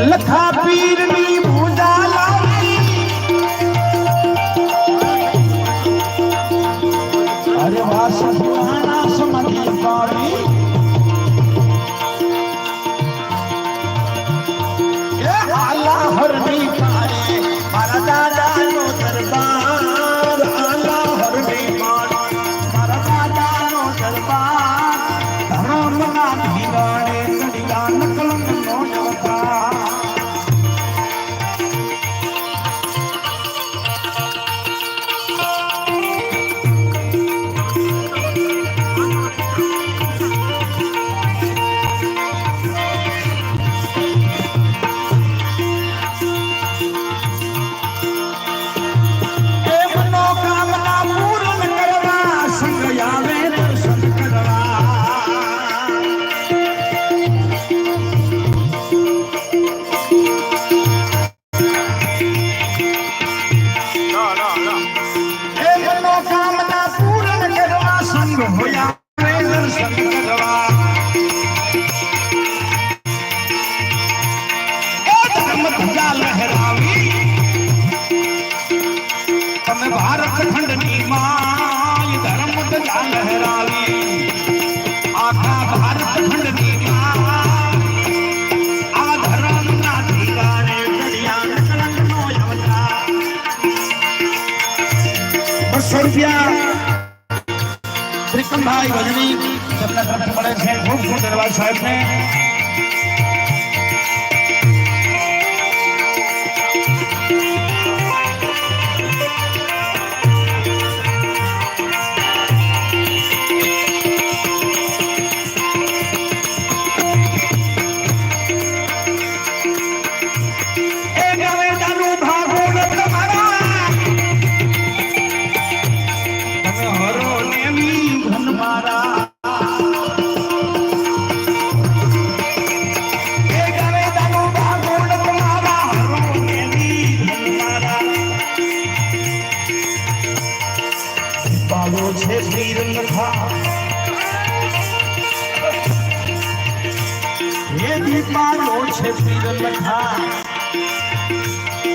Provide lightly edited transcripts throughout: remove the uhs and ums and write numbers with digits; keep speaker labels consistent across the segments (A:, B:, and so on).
A: લખા પીરની ભૂજા લાવી અરે વાસ પુરાણા સમજી પાડી એ આલા હરની પાડે મારા દાદાનો દરબાર આલા હરની પાડે મારા દાદાનો દરબાર ધર્મના ધીવાડે કડિયા નકલંગનો જવતા भारत खंड की मां धर्म ध्वजा लहरावी आखा भारत खंड की मां आ धर्म ना ठिकाने गड़िया कलंक नो अवतार 200 रुपया त्रिकमભાઈ ભજની સબના તરફ મળે છે ખૂબ ખૂબ ધન્યવાદ સાહેબ ને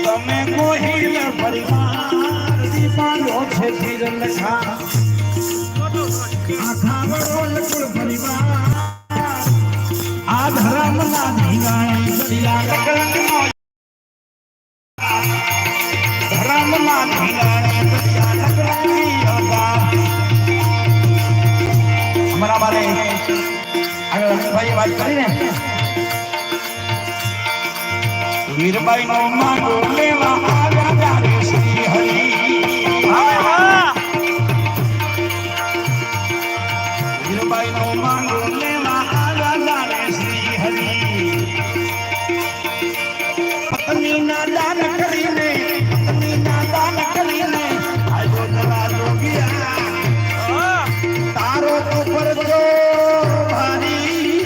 A: તમે ગોહિલ પરિવાર દીપાનો છે ધીરન લખા આખા વડોલ કુળ પરિવાર આ ધર્મના ધીવાણી ગડિયા કલંકનો ધર્મના ધીવાણી ગડિયા કલંકની અવા અમારા બારે આગળ ભાઈ વાત કરીને વીરબાઈ નો માંગો લેવા આવ્યા ત્યારે શ્રી હરિ વીરબાઈ નો માંગો લેવા આવ્યા ત્યારે શ્રી હરિ પત્ની ના દાન કરીને આજો દરવાજો ગયા તારો તો પરજો ભારી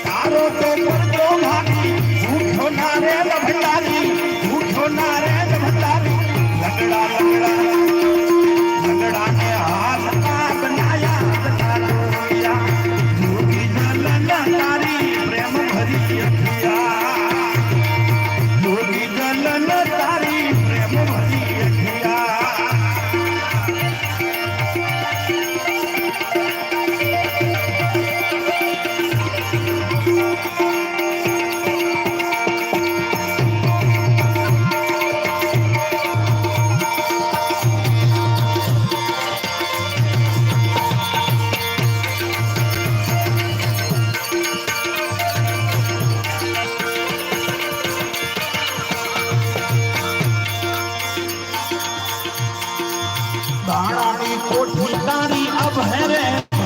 A: તારો તો પરજો દાણાની કોઠી તારી